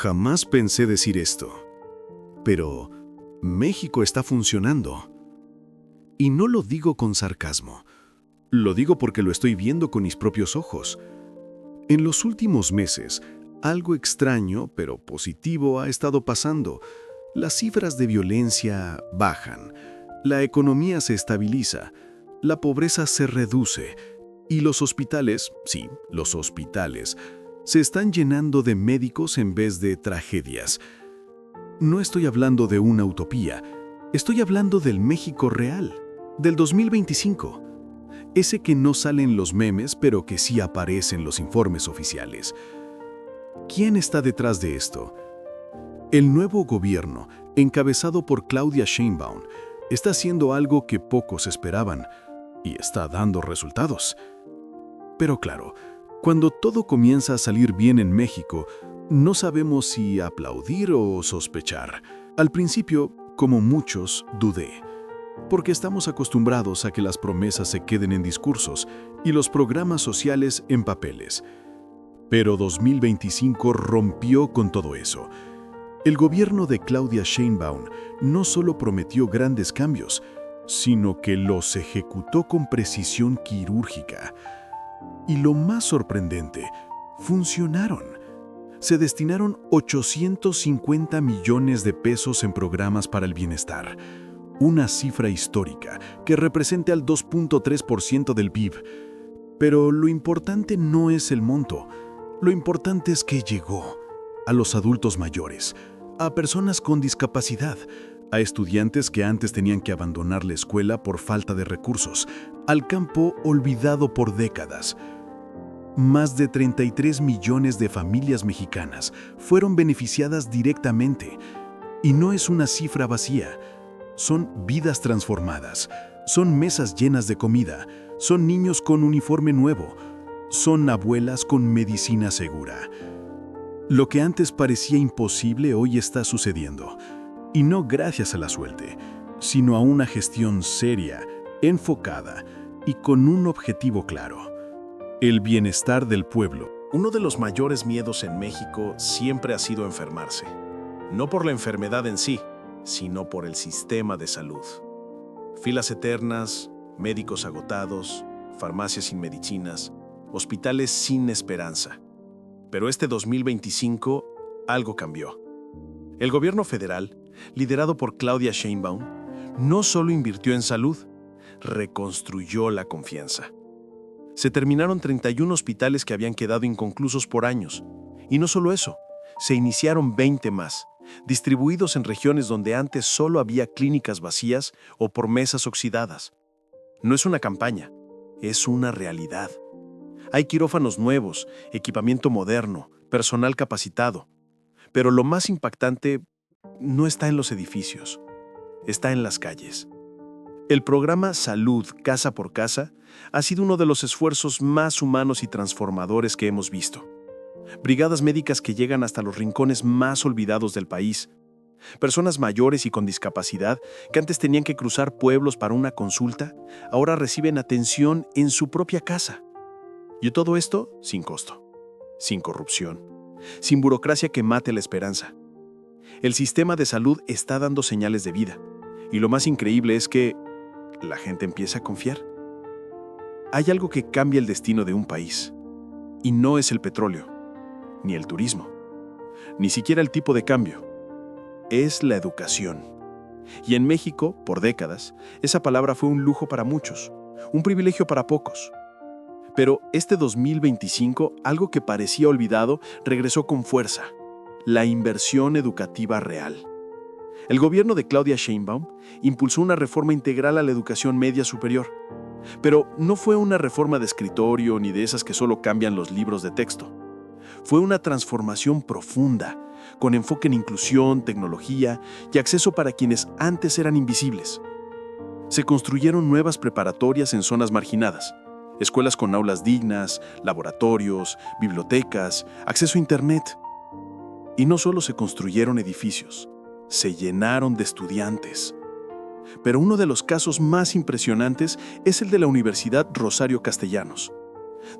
Jamás pensé decir esto, pero México está funcionando. Y no lo digo con sarcasmo, lo digo porque lo estoy viendo con mis propios ojos. En los últimos meses, algo extraño pero positivo ha estado pasando. Las cifras de violencia bajan, la economía se estabiliza, la pobreza se reduce y los hospitales, sí, los hospitales, se están llenando de médicos en vez de tragedias. No estoy hablando de una utopía, estoy hablando del México real, del 2025. Ese que no sale en los memes, pero que sí aparece en los informes oficiales. ¿Quién está detrás de esto? El nuevo gobierno, encabezado por Claudia Sheinbaum, está haciendo algo que pocos esperaban y está dando resultados. Pero claro, cuando todo comienza a salir bien en México, no sabemos si aplaudir o sospechar. Al principio, como muchos, dudé, porque estamos acostumbrados a que las promesas se queden en discursos y los programas sociales en papeles. Pero 2025 rompió con todo eso. El gobierno de Claudia Sheinbaum no solo prometió grandes cambios, sino que los ejecutó con precisión quirúrgica. Y lo más sorprendente, funcionaron. Se destinaron 850 millones de pesos en programas para el bienestar, una cifra histórica que representa al 2.3% del PIB. Pero lo importante no es el monto, lo importante es que llegó a los adultos mayores, a personas con discapacidad, a estudiantes que antes tenían que abandonar la escuela por falta de recursos, al campo olvidado por décadas. Más de 33 millones de familias mexicanas fueron beneficiadas directamente. Y no es una cifra vacía, son vidas transformadas, son mesas llenas de comida, son niños con uniforme nuevo, son abuelas con medicina segura. Lo que antes parecía imposible hoy está sucediendo. Y no gracias a la suerte, sino a una gestión seria, enfocada y con un objetivo claro: el bienestar del pueblo. Uno de los mayores miedos en México siempre ha sido enfermarse. No por la enfermedad en sí, sino por el sistema de salud. Filas eternas, médicos agotados, farmacias sin medicinas, hospitales sin esperanza. Pero este 2025, algo cambió. El gobierno federal, liderado por Claudia Sheinbaum, no solo invirtió en salud, reconstruyó la confianza. Se terminaron 31 hospitales que habían quedado inconclusos por años. Y no solo eso, se iniciaron 20 más, distribuidos en regiones donde antes solo había clínicas vacías o promesas oxidadas. No es una campaña, es una realidad. Hay quirófanos nuevos, equipamiento moderno, personal capacitado. Pero lo más impactante no está en los edificios, está en las calles. El programa Salud Casa por Casa ha sido uno de los esfuerzos más humanos y transformadores que hemos visto. Brigadas médicas que llegan hasta los rincones más olvidados del país. Personas mayores y con discapacidad que antes tenían que cruzar pueblos para una consulta, ahora reciben atención en su propia casa. Y todo esto sin costo, sin corrupción, sin burocracia que mate la esperanza. El sistema de salud está dando señales de vida. Y lo más increíble es que la gente empieza a confiar. Hay algo que cambia el destino de un país. Y no es el petróleo, ni el turismo, ni siquiera el tipo de cambio. Es la educación. Y en México, por décadas, esa palabra fue un lujo para muchos, un privilegio para pocos. Pero este 2025, algo que parecía olvidado, regresó con fuerza: la inversión educativa real. El gobierno de Claudia Sheinbaum impulsó una reforma integral a la educación media superior. Pero no fue una reforma de escritorio ni de esas que solo cambian los libros de texto. Fue una transformación profunda, con enfoque en inclusión, tecnología y acceso para quienes antes eran invisibles. Se construyeron nuevas preparatorias en zonas marginadas, escuelas con aulas dignas, laboratorios, bibliotecas, acceso a Internet. Y no solo se construyeron edificios, se llenaron de estudiantes. Pero uno de los casos más impresionantes es el de la Universidad Rosario Castellanos.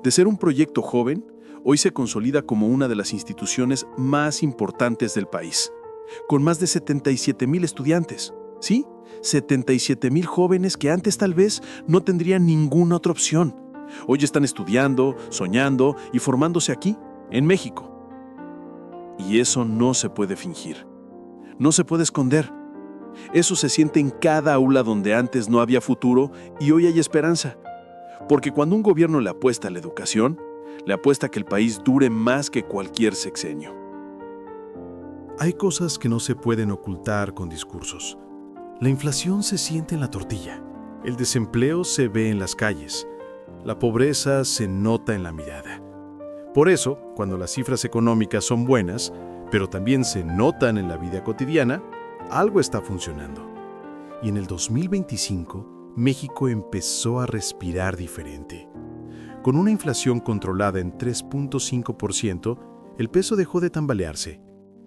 De ser un proyecto joven, hoy se consolida como una de las instituciones más importantes del país, con más de 77,000 estudiantes. ¿Sí? 77,000 jóvenes que antes tal vez no tendrían ninguna otra opción. Hoy están estudiando, soñando y formándose aquí, en México. Y eso no se puede fingir. No se puede esconder. Eso se siente en cada aula donde antes no había futuro y hoy hay esperanza. Porque cuando un gobierno le apuesta a la educación, le apuesta a que el país dure más que cualquier sexenio. Hay cosas que no se pueden ocultar con discursos. La inflación se siente en la tortilla. El desempleo se ve en las calles. La pobreza se nota en la mirada. Por eso, cuando las cifras económicas son buenas, pero también se notan en la vida cotidiana, algo está funcionando. Y en el 2025, México empezó a respirar diferente. Con una inflación controlada en 3.5%, el peso dejó de tambalearse.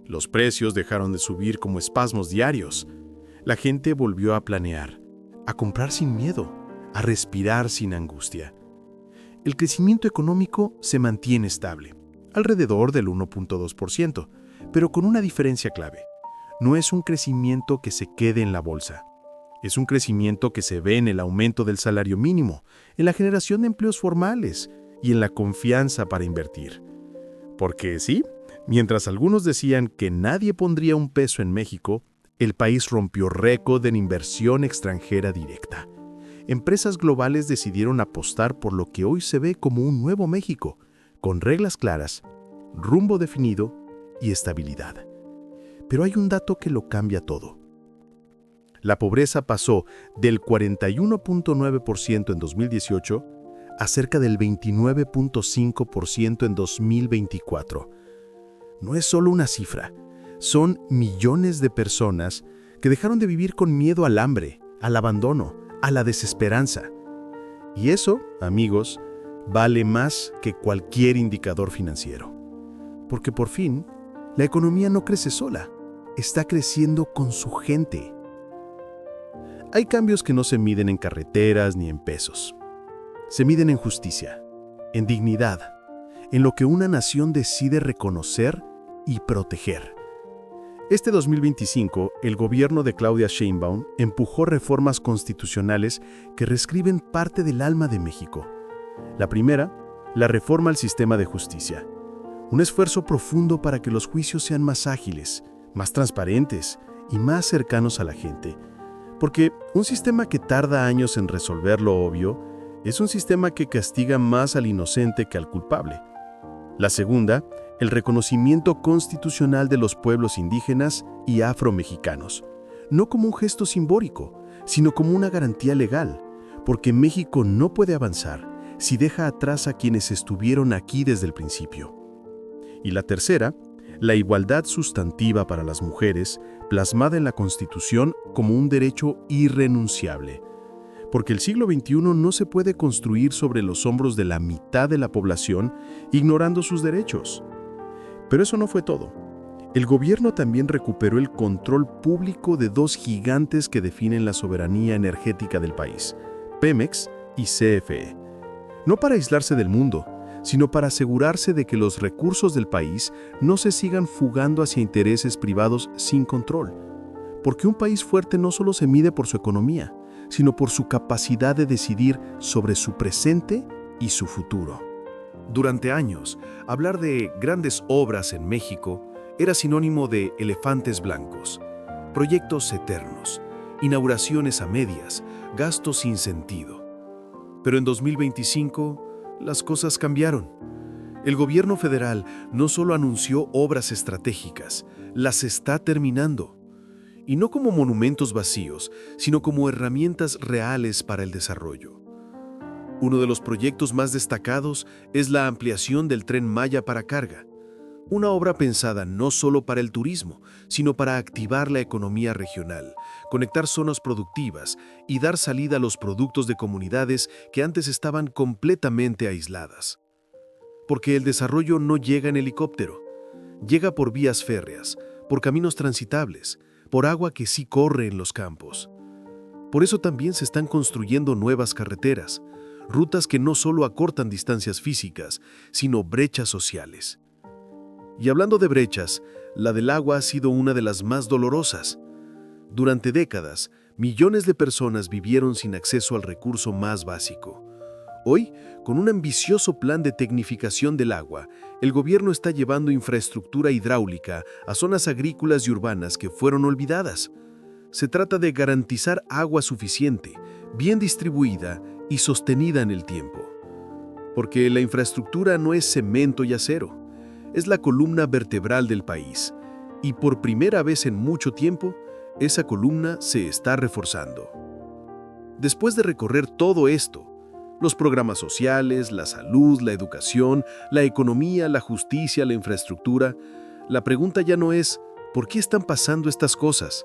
Los precios dejaron de subir como espasmos diarios. La gente volvió a planear, a comprar sin miedo, a respirar sin angustia. El crecimiento económico se mantiene estable, alrededor del 1.2%, pero con una diferencia clave. No es un crecimiento que se quede en la bolsa. Es un crecimiento que se ve en el aumento del salario mínimo, en la generación de empleos formales y en la confianza para invertir. Porque sí, mientras algunos decían que nadie pondría un peso en México, el país rompió récord en inversión extranjera directa. Empresas globales decidieron apostar por lo que hoy se ve como un nuevo México, con reglas claras, rumbo definido y estabilidad. Pero hay un dato que lo cambia todo. La pobreza pasó del 41.9% en 2018 a cerca del 29.5% en 2024. No es solo una cifra, son millones de personas que dejaron de vivir con miedo al hambre, al abandono, a la desesperanza. Y eso, amigos, vale más que cualquier indicador financiero. Porque por fin, la economía no crece sola, está creciendo con su gente. Hay cambios que no se miden en carreteras ni en pesos. Se miden en justicia, en dignidad, en lo que una nación decide reconocer y proteger. Este 2025, el gobierno de Claudia Sheinbaum empujó reformas constitucionales que reescriben parte del alma de México. La primera, la reforma al sistema de justicia. Un esfuerzo profundo para que los juicios sean más ágiles, más transparentes y más cercanos a la gente. Porque un sistema que tarda años en resolver lo obvio es un sistema que castiga más al inocente que al culpable. La segunda, el reconocimiento constitucional de los pueblos indígenas y afromexicanos, no como un gesto simbólico, sino como una garantía legal, porque México no puede avanzar si deja atrás a quienes estuvieron aquí desde el principio. Y la tercera, la igualdad sustantiva para las mujeres, plasmada en la Constitución como un derecho irrenunciable. Porque el siglo XXI no se puede construir sobre los hombros de la mitad de la población ignorando sus derechos. Pero eso no fue todo. El gobierno también recuperó el control público de dos gigantes que definen la soberanía energética del país, Pemex y CFE. No para aislarse del mundo, sino para asegurarse de que los recursos del país no se sigan fugando hacia intereses privados sin control. Porque un país fuerte no solo se mide por su economía, sino por su capacidad de decidir sobre su presente y su futuro. Durante años, hablar de grandes obras en México era sinónimo de elefantes blancos, proyectos eternos, inauguraciones a medias, gastos sin sentido. Pero en 2025, las cosas cambiaron. El gobierno federal no solo anunció obras estratégicas, las está terminando. Y no como monumentos vacíos, sino como herramientas reales para el desarrollo. Uno de los proyectos más destacados es la ampliación del Tren Maya para carga, una obra pensada no solo para el turismo, sino para activar la economía regional, conectar zonas productivas y dar salida a los productos de comunidades que antes estaban completamente aisladas. Porque el desarrollo no llega en helicóptero, llega por vías férreas, por caminos transitables, por agua que sí corre en los campos. Por eso también se están construyendo nuevas carreteras, rutas que no solo acortan distancias físicas, sino brechas sociales. Y hablando de brechas, la del agua ha sido una de las más dolorosas. Durante décadas, millones de personas vivieron sin acceso al recurso más básico. Hoy, con un ambicioso plan de tecnificación del agua, el gobierno está llevando infraestructura hidráulica a zonas agrícolas y urbanas que fueron olvidadas. Se trata de garantizar agua suficiente, bien distribuida y sostenida en el tiempo. Porque la infraestructura no es cemento y acero, es la columna vertebral del país. Y por primera vez en mucho tiempo, esa columna se está reforzando. Después de recorrer todo esto, los programas sociales, la salud, la educación, la economía, la justicia, la infraestructura, la pregunta ya no es ¿por qué están pasando estas cosas?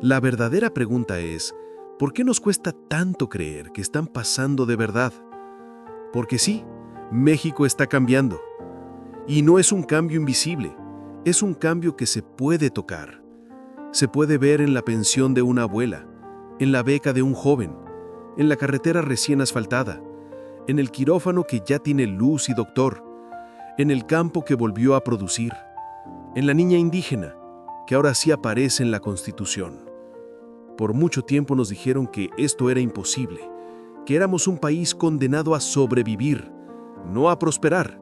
La verdadera pregunta es ¿por qué nos cuesta tanto creer que están pasando de verdad? Porque sí, México está cambiando. Y no es un cambio invisible, es un cambio que se puede tocar. Se puede ver en la pensión de una abuela, en la beca de un joven, en la carretera recién asfaltada, en el quirófano que ya tiene luz y doctor, en el campo que volvió a producir, en la niña indígena, que ahora sí aparece en la Constitución. Por mucho tiempo nos dijeron que esto era imposible, que éramos un país condenado a sobrevivir, no a prosperar.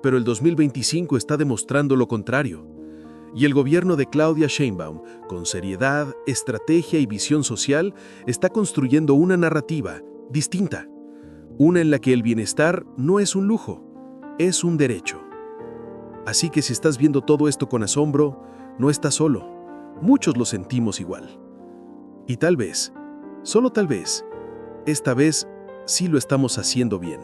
Pero el 2025 está demostrando lo contrario. Y el gobierno de Claudia Sheinbaum, con seriedad, estrategia y visión social, está construyendo una narrativa distinta. Una en la que el bienestar no es un lujo, es un derecho. Así que si estás viendo todo esto con asombro, no estás solo. Muchos lo sentimos igual. Y tal vez, solo tal vez, esta vez sí lo estamos haciendo bien.